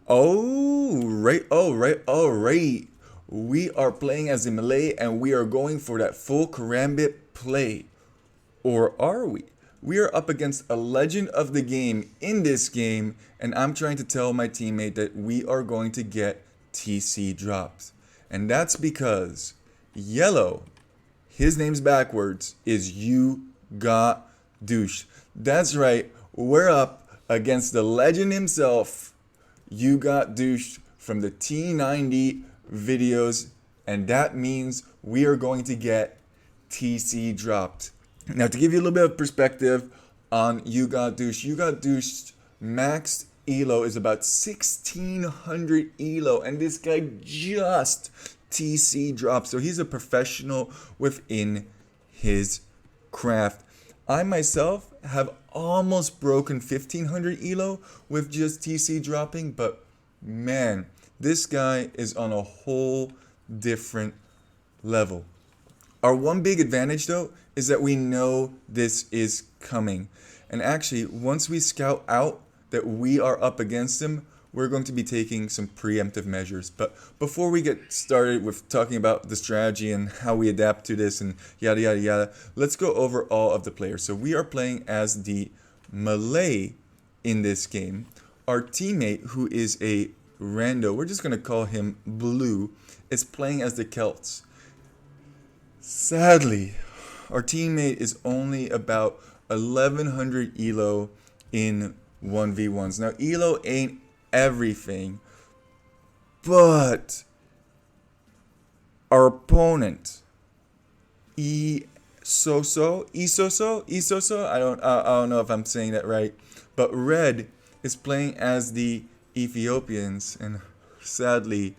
All right. We are playing as a Malay and we are going for that full karambit play. Or are we? We are up against a legend of the game in this game, and I'm trying to tell my teammate that we are going to get TC drops. And that's because yellow, his name's backwards, is you got douche. That's right, we're up against the legend himself. You got douched from the T90 videos, and that means we are going to get TC dropped. Now, to give you a little bit of perspective on You Got Douched maxed elo is about 1600 elo, and this guy just TC dropped. So he's a professional within his craft. I myself have almost broken 1500 elo with just TC dropping, but man, this guy is on a whole different level. Our one big advantage though is that we know this is coming. And actually, once we scout out that we are up against him, we're going to be taking some preemptive measures. But before we get started with talking about the strategy and how we adapt to this and yada yada yada, let's go over all of the players. So we are playing as the Malay in this game. Our teammate, who is a rando, we're just going to call him Blue, is playing as the Celts. Sadly, our teammate is only about 1100 elo in 1v1s. Now, elo ain't everything, but our opponent, Isoso, I don't know if I'm saying that right, but Red is playing as the Ethiopians, and sadly,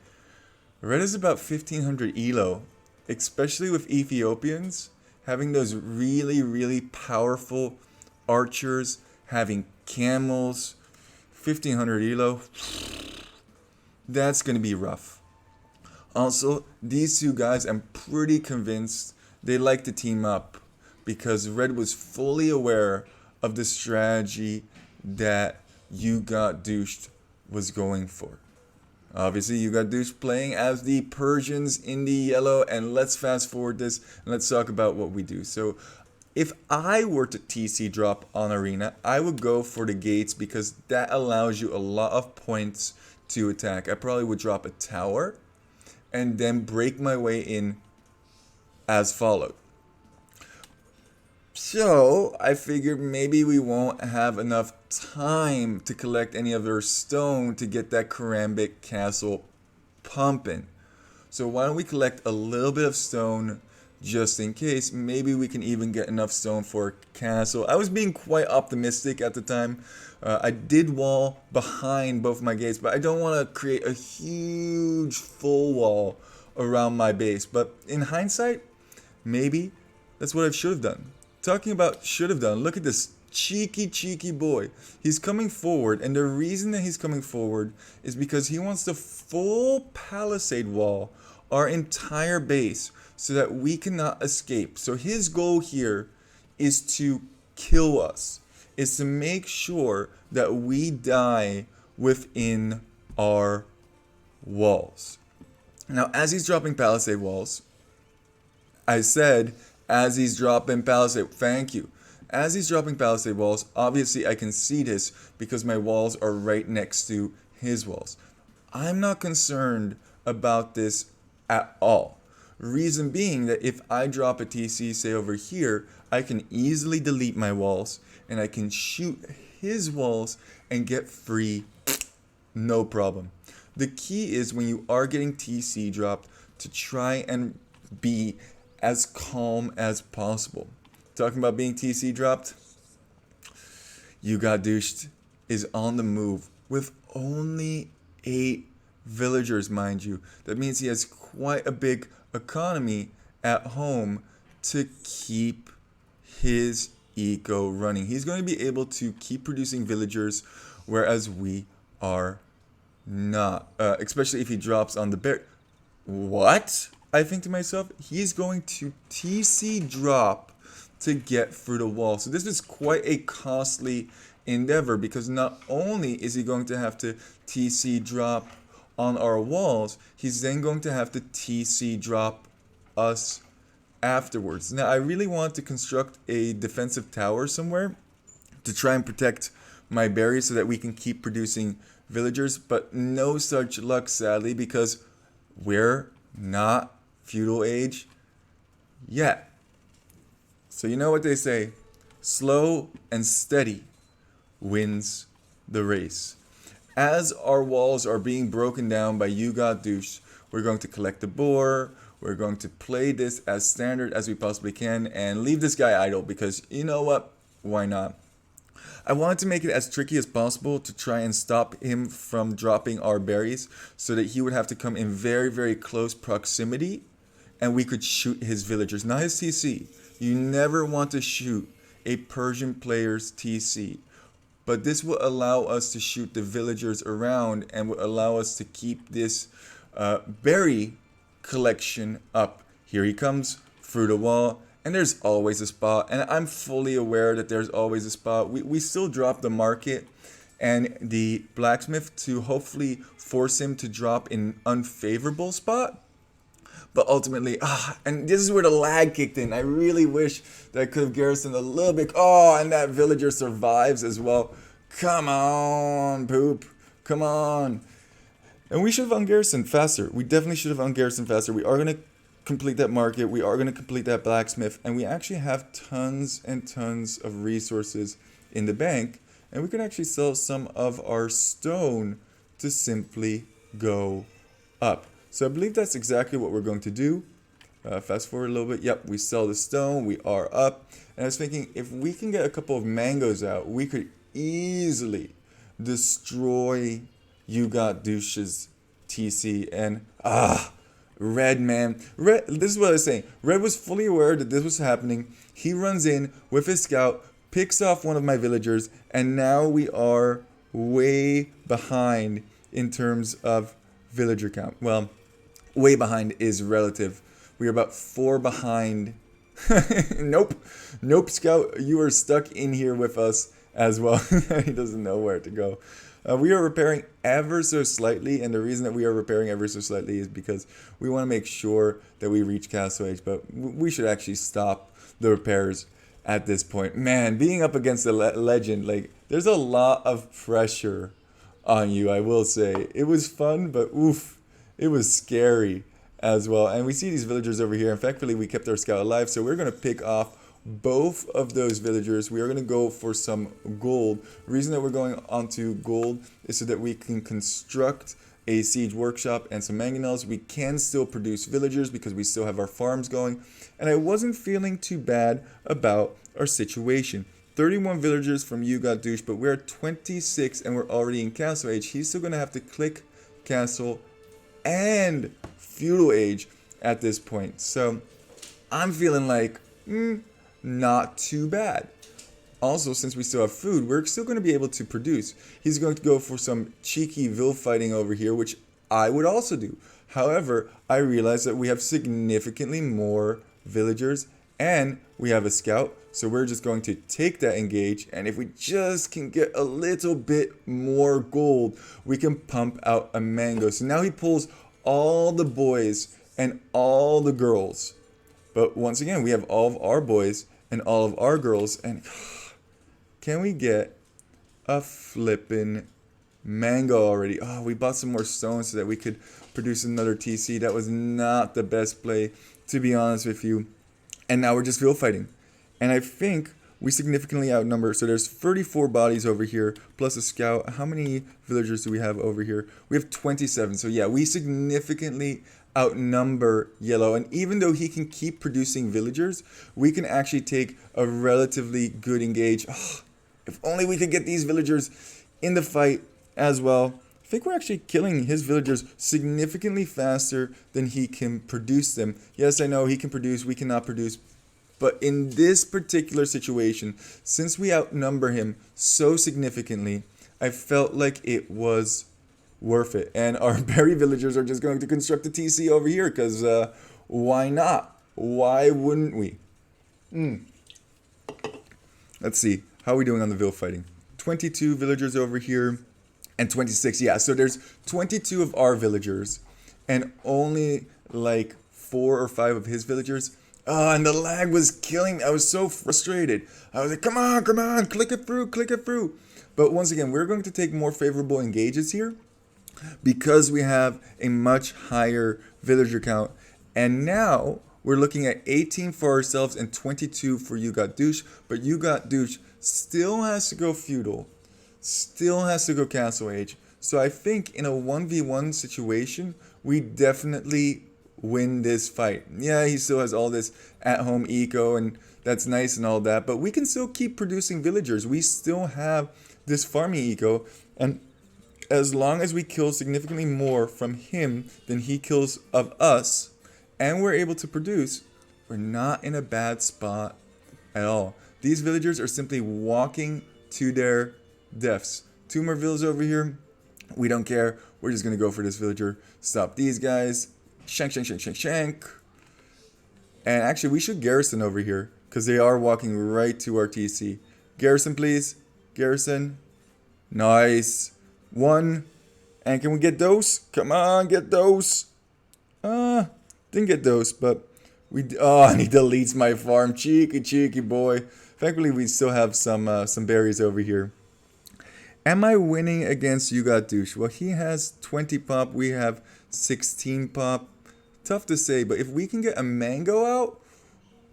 Red is about 1500 elo, especially with Ethiopians having those really, really powerful archers, having camels, 1500 elo. That's going to be rough. Also, these two guys, I'm pretty convinced they like to team up because Red was fully aware of the strategy that You Got Douched was going for. Obviously, You Got Douched playing as the Persians in the yellow, and let's fast forward this and let's talk about what we do. So, if I were to TC drop on Arena, I would go for the gates because that allows you a lot of points to attack. I probably would drop a tower and then break my way in as followed. So, I figured maybe we won't have enough time to collect any of their stone to get that karambit castle pumping. So why don't we collect a little bit of stone just in case? Maybe we can even get enough stone for a castle. I was being quite optimistic at the time. I did wall behind both my gates, but I don't want to create a huge full wall around my base. But in hindsight, maybe that's what I should have done. Talking about should have done, look at this cheeky boy. He's coming forward, and the reason that he's coming forward is because he wants to full palisade wall our entire base so that we cannot escape. So his goal here is to kill us, is to make sure that we die within our walls. Now, as he's dropping palisade walls, I said, as he's dropping palisade, thank you. As he's dropping palisade walls, obviously I can see this because my walls are right next to his walls. I'm not concerned about this at all. Reason being that if I drop a TC, say over here, I can easily delete my walls and I can shoot his walls and get free, no problem. The key is when you are getting TC dropped to try and be as calm as possible. Talking about being TC dropped, You Got Douched is on the move with only 8 villagers, mind you. That means he has quite a big economy at home to keep his eco running. He's going to be able to keep producing villagers, whereas we are not. Especially if he drops on the bear. What? I think to myself, he's going to TC drop to get through the wall. So this is quite a costly endeavor, because not only is he going to have to TC drop on our walls, he's then going to have to TC drop us afterwards. Now, I really want to construct a defensive tower somewhere to try and protect my berries so that we can keep producing villagers, but no such luck, sadly, because we're not feudal age yet. So you know what they say, slow and steady wins the race. As our walls are being broken down by You Got Douched, we're going to collect the boar, we're going to play this as standard as we possibly can, and leave this guy idle, because you know what, why not? I wanted to make it as tricky as possible to try and stop him from dropping our berries, so that he would have to come in very, very close proximity and we could shoot his villagers, not his TC. You never want to shoot a Persian player's TC, but this will allow us to shoot the villagers around and will allow us to keep this berry collection up. Here he comes through the wall. And there's always a spot, and I'm fully aware that there's always a spot. We still drop the market and the blacksmith to hopefully force him to drop in an unfavorable spot. But ultimately, and this is where the lag kicked in. I really wish that I could have garrisoned a little bit. Oh, and that villager survives as well. Come on, poop. Come on. And we should have ungarrisoned faster. We definitely should have ungarrisoned faster. We are going to complete that market, we are going to complete that blacksmith, and we actually have tons and tons of resources in the bank, and we can actually sell some of our stone to simply go up. So I believe that's exactly what we're going to do. Fast forward a little bit. Yep, we sell the stone, we are up, and I was thinking if we can get a couple of mangoes out, we could easily destroy You Got Douched's TC. And Red, man. Red, this is what I was saying. Red was fully aware that this was happening. He runs in with his scout, picks off one of my villagers, and now we are way behind in terms of villager count. Well, way behind is relative. We are about 4 behind. Nope, scout. You are stuck in here with us as well. He doesn't know where to go. We are repairing ever so slightly, and the reason that we are repairing ever so slightly is because we want to make sure that we reach Castle Age, but we should actually stop the repairs at this point. Man, being up against a legend, like, there's a lot of pressure on you, I will say. It was fun, but oof, it was scary as well. And we see these villagers over here, and thankfully we kept our scout alive, so we're going to pick off both of those villagers. We are going to go for some gold. The reason that we're going onto gold is so that we can construct a siege workshop and some mangonels. We can still produce villagers because we still have our farms going. And I wasn't feeling too bad about our situation. 31 villagers from You Got Douched, but we're at 26 and we're already in Castle Age. He's still going to have to click Castle and Feudal Age at this point. So I'm feeling like, not too bad. Also, since we still have food, we're still going to be able to produce. He's going to go for some cheeky vill fighting over here, which I would also do. However, I realize that we have significantly more villagers and we have a scout. So we're just going to take that engage. And if we just can get a little bit more gold, we can pump out a mango. So now he pulls all the boys and all the girls. But once again, we have all of our boys and all of our girls. And can we get a flippin' mango already? Oh, we bought some more stones so that we could produce another TC. That was not the best play, to be honest with you. And now we're just field fighting. And I think we significantly outnumber. So there's 34 bodies over here, plus a scout. How many villagers do we have over here? We have 27. So yeah, we significantly outnumber yellow, and even though he can keep producing villagers, we can actually take a relatively good engage. If only we could get these villagers in the fight as well. I think we're actually killing his villagers significantly faster than he can produce them. Yes, I know he can produce, we cannot produce, but in this particular situation, since we outnumber him so significantly, I felt like it was worth it. And our berry villagers are just going to construct a TC over here because why not? Why wouldn't we? Let's see. How are we doing on the vill fighting? 22 villagers over here and 26. Yeah, so there's 22 of our villagers and only like 4 or 5 of his villagers. And the lag was killing me. I was so frustrated. I was like, come on, click it through, click it through. But once again, we're going to take more favorable engages here because we have a much higher villager count. And now we're looking at 18 for ourselves and 22 for You Got Douched. But You Got Douched still has to go feudal, still has to go castle age. So I think in a 1v1 situation, we definitely win this fight. Yeah, he still has all this at-home eco, and that's nice and all that, but we can still keep producing villagers. We still have this farming eco, and as long as we kill significantly more from him than he kills of us, and we're able to produce, we're not in a bad spot at all. These villagers are simply walking to their deaths. 2 more villas over here. We don't care. We're just going to go for this villager. Stop these guys. Shank, shank, shank, shank, shank. And actually, we should garrison over here because they are walking right to our TC. Garrison, please. Garrison. Nice. 1. And can we get those? Come on, get those. Didn't get those, but we... Oh, and he deletes my farm. Cheeky, cheeky boy. Thankfully, we still have some berries over here. Am I winning against You Got Douched? Well, he has 20 pop. We have 16 pop. Tough to say, but if we can get a mango out,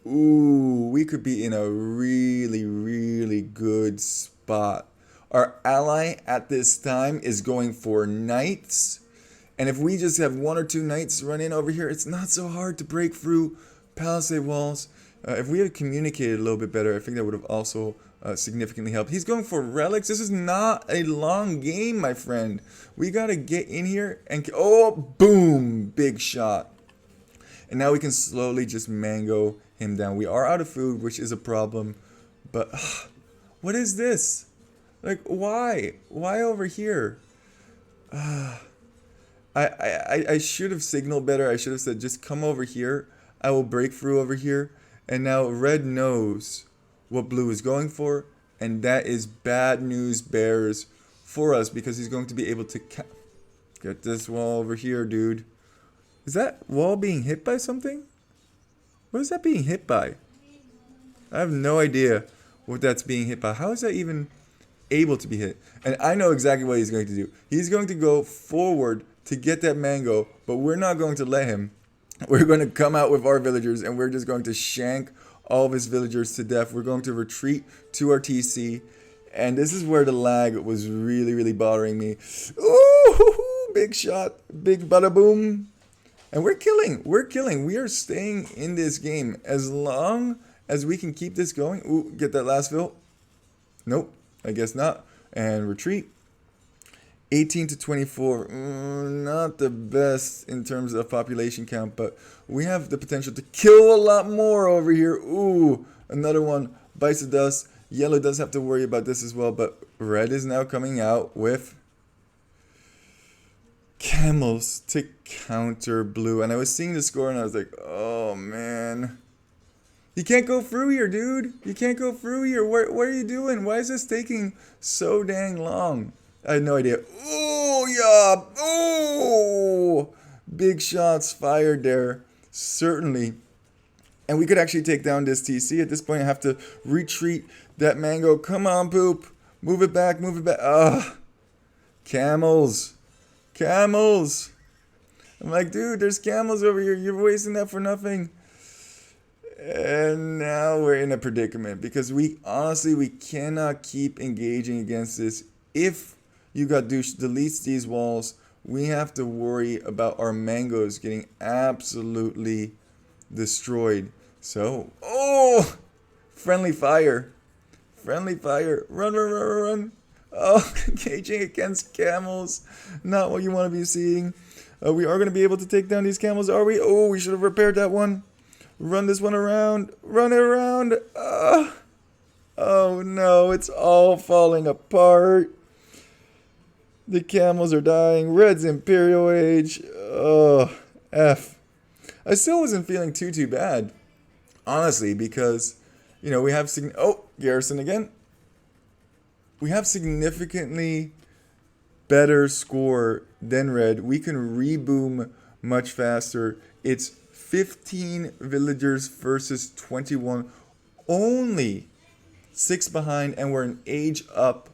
ooh, we could be in a really, really good spot. Our ally at this time is going for knights. And if we just have 1 or 2 knights run in over here, it's not so hard to break through palisade walls. If we had communicated a little bit better, I think that would have also significantly helped. He's going for relics. This is not a long game, my friend. We got to get in here and... Oh, boom! Big shot. And now we can slowly just mango him down. We are out of food, which is a problem. But what is this? Like, why? Why over here? I should have signaled better. I should have said, just come over here. I will break through over here. And now red knows what blue is going for. And that is bad news bears for us because he's going to be able to get this wall over here, dude. Is that wall being hit by something? What is that being hit by? I have no idea what that's being hit by. How is that even able to be hit? And I know exactly what he's going to do. He's going to go forward to get that mango, but we're not going to let him. We're going to come out with our villagers and we're just going to shank all of his villagers to death. We're going to retreat to our TC. And this is where the lag was really, really bothering me. Ooh, big shot. Big bada boom. And we're killing. We're killing. We are staying in this game. As long as we can keep this going. Ooh, get that last fill. Nope. I guess not. And retreat. 18 to 24. Not the best in terms of population count. But we have the potential to kill a lot more over here. Ooh, another one. Bites the dust. Yellow does have to worry about this as well. But red is now coming out with camels to counter blue. And I was seeing the score and I was like, oh man. You can't go through here, dude. You can't go through here. What are you doing? Why is this taking so dang long? I had no idea. Oh, yeah. Oh, big shots fired there. Certainly. And we could actually take down this TC. At this point, I have to retreat that mango. Come on, poop. Move it back. Move it back. Ah, camels. Camels. I'm like, dude, there's camels over here. You're wasting that for nothing. And now we're in a predicament because we cannot keep engaging against this. If You Got Douched deletes these walls, we have to worry about our mangoes getting absolutely destroyed. So, oh, friendly fire. Friendly fire. Run, run, run, run. Oh, engaging against camels. Not what you want to be seeing. We are going to be able to take down these camels, are we? Oh, we should have repaired that one. Run this one around. Run it around. Oh no, it's all falling apart. The camels are dying. Red's Imperial Age. Oh, F. I still wasn't feeling too bad. Honestly, because, you know, we have... Oh, garrison again. We have significantly better score than red. We can reboom much faster. It's 15 villagers versus 21. Only 6 behind, and we're an age up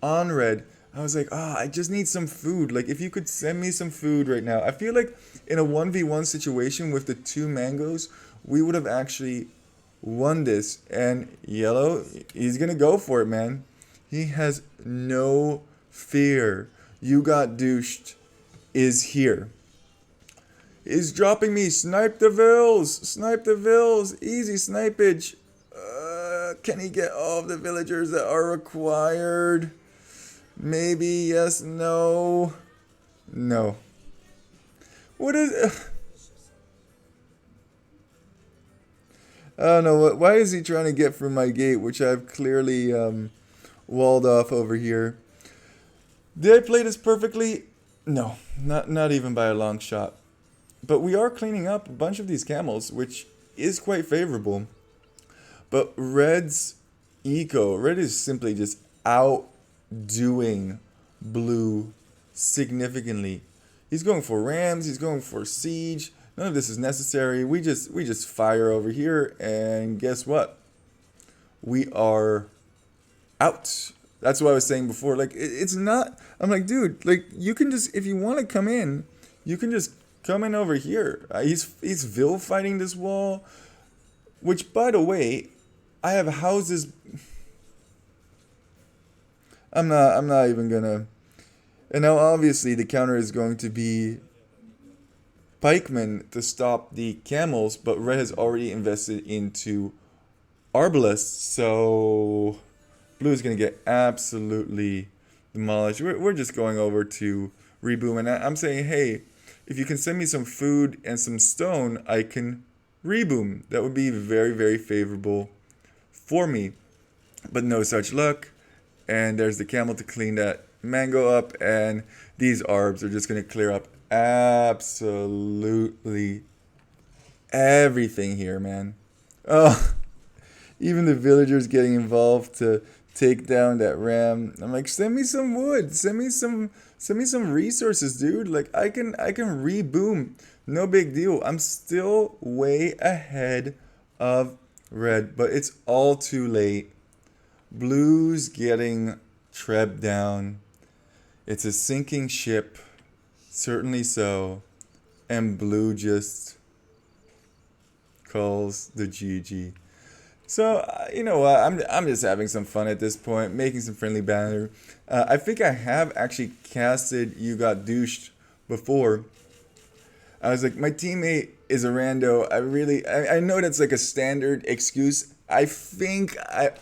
on red. I was like, I just need some food. Like, if you could send me some food right now. I feel like in a 1v1 situation with the 2 mangoes, we would have actually won this. And yellow, he's going to go for it, man. He has no fear. You got douched is here. Is dropping me. Snipe the vills. Snipe the vills. Easy snipage. Can he get all of the villagers that are required? Maybe, yes, no. No. What is... I don't know. Why is he trying to get through my gate, which I've clearly walled off over here? Did I play this perfectly? No. Not even by a long shot. But we are cleaning up a bunch of these camels, which is quite favorable. But red's eco, red is simply just outdoing blue significantly. He's going for rams, he's going for siege. None of this is necessary. We just fire over here, and guess what? We are out. That's what I was saying before. Like, it's not... I'm like, dude, like, you can just... If you want to come in, you can just come in over here. He's Vil fighting this wall. Which, by the way, I have houses... I'm not even gonna... And now, obviously, the counter is going to be pikemen to stop the camels, but red has already invested into arbalists, so blue is going to get absolutely demolished. We're just going over to reboom, and I'm saying, hey, if you can send me some food and some stone, I can reboom. That would be very, very favorable for me, but no such luck. And there's the camel to clean that mango up, and these arbs are just going to clear up absolutely everything here, man. Oh, even the villagers getting involved to take down that ram. I'm like, send me some wood, send me some resources, dude. Like, I can reboom, no big deal. I'm still way ahead of red, but it's all too late. Blue's getting trebbed down. It's a sinking ship, certainly so, and blue just calls the GG. So, you know what, I'm just having some fun at this point, making some friendly banner. I think I have actually casted You Got Douched before. I was like, my teammate is a rando. I know that's like a standard excuse. I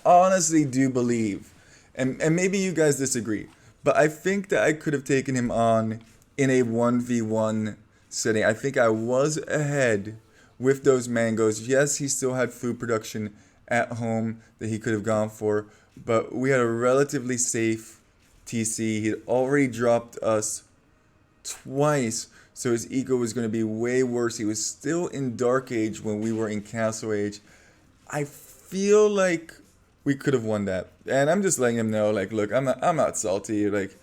honestly do believe, and maybe you guys disagree, but I think that I could have taken him on in a 1v1 setting. I think I was ahead with those mangoes. Yes, he still had food production at home that he could have gone for, but we had a relatively safe TC. He had already dropped us twice, so his eco was going to be way worse. He was still in Dark Age when we were in Castle Age. I feel like we could have won that, and I'm just letting him know, like, look, I'm not salty. Like,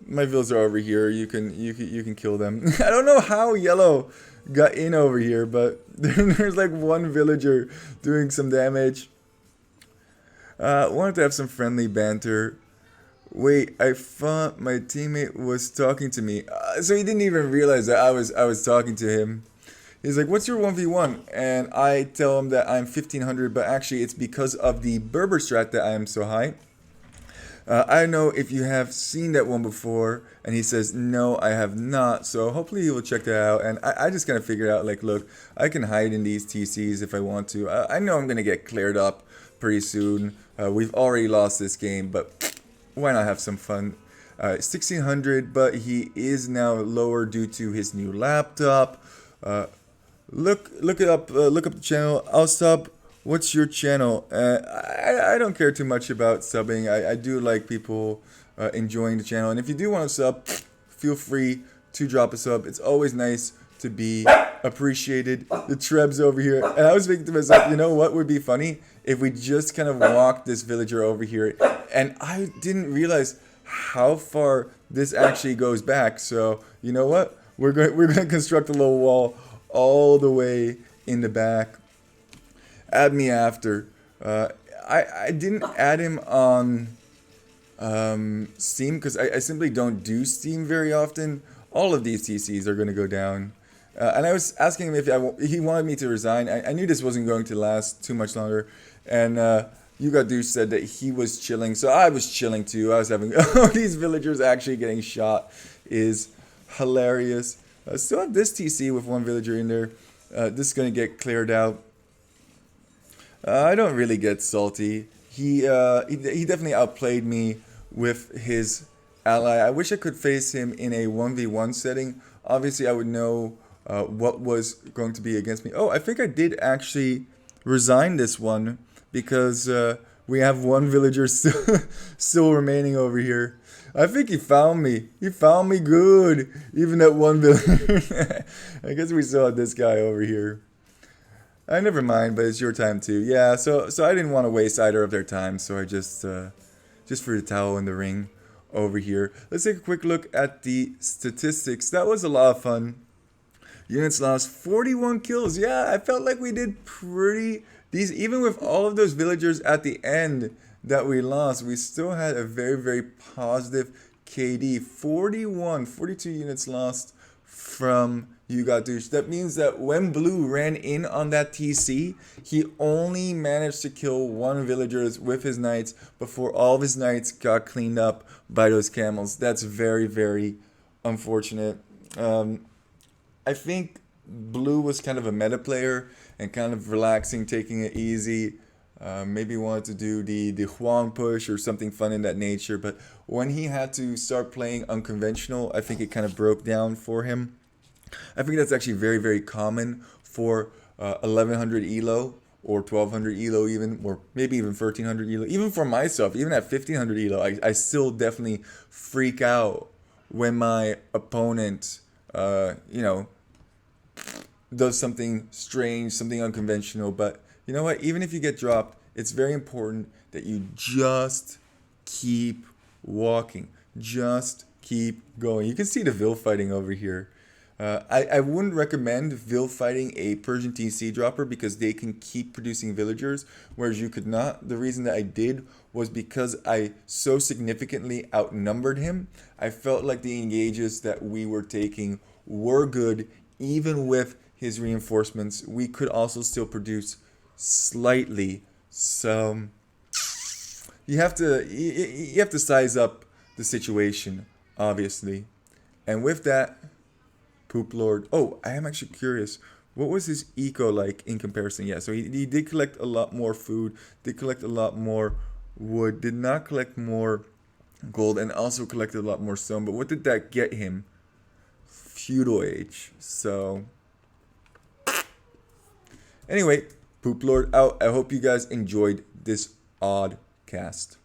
my vills are over here. You can kill them. I don't know how yellow got in over here, but there's like one villager doing some damage. Wanted to have some friendly banter. Wait, I thought my teammate was talking to me, so he didn't even realize that I was talking to him. He's like, what's your 1v1? And I tell him that I'm 1500, but actually it's because of the Berber strat that I am so high. I don't know if you have seen that one before, and he says, no, I have not, so hopefully he will check that out. And I just kind of figured out, like, look, I can hide in these TCs if I want to. I know I'm going to get cleared up pretty soon. We've already lost this game, but why not have some fun? 1600, but he is now lower due to his new laptop. Look it up. Look up the channel. I'll sub. What's your channel? I don't care too much about subbing. I do like people enjoying the channel. And if you do want to sub, feel free to drop a sub. It's always nice to be appreciated. The Trebs over here. And I was thinking to myself, you know what would be funny? if we just kind of walk this villager over here, and I didn't realize how far this actually goes back. So you know what? We're going to construct a little wall all the way in the back. Add me after. I didn't add him on Steam because I simply don't do Steam very often. All of these TCs are going to go down. And I was asking him if he wanted me to resign. I knew this wasn't going to last too much longer. And You Got Douched said that he was chilling. So I was chilling too. I was having these villagers actually getting shot is hilarious. Still have this TC with one villager in there. This is going to get cleared out. I don't really get salty. He definitely outplayed me with his ally. I wish I could face him in a 1v1 setting. Obviously, I would know what was going to be against me. Oh, I think I did actually resign this one because we have one villager still remaining over here. I think he found me. He found me good. Even that one villager. I guess we still have this guy over here. Never mind, but it's your time too. Yeah, so I didn't want to waste either of their time, so I just threw the towel in the ring over here. Let's take a quick look at the statistics. That was a lot of fun. Units lost 41 kills. Yeah, I felt like we did pretty decent. Even with all of those villagers at the end that we lost, we still had a very, very positive KD. 42 units lost from You Got Douched. That means that when Blue ran in on that TC, he only managed to kill one villager with his knights before all of his knights got cleaned up by those camels. That's very, very unfortunate. I think Blue was kind of a meta player and kind of relaxing, taking it easy. Maybe wanted to do the Huang push or something fun in that nature. But when he had to start playing unconventional, I think it kind of broke down for him. I think that's actually very, very common for 1100 ELO or 1200 ELO even, or maybe even 1300 ELO. Even for myself, even at 1500 ELO, I still definitely freak out when my opponent, does something strange, something unconventional. But you know what? Even if you get dropped, it's very important that you just keep walking. Just keep going. You can see the Vil fighting over here. I wouldn't recommend Vil fighting a Persian TC dropper because they can keep producing villagers, whereas you could not. The reason that I did was because I so significantly outnumbered him. I felt like the engages that we were taking were good, even with his reinforcements. We could also still produce slightly. So you have to size up the situation, obviously. And with that, Poop Lord. Oh, I am actually curious. What was his eco like in comparison? Yeah, so he did collect a lot more food, did collect a lot more wood, did not collect more gold, and also collected a lot more stone. But what did that get him? Feudal age. So anyway, Poop Lord out. I hope you guys enjoyed this odd cast.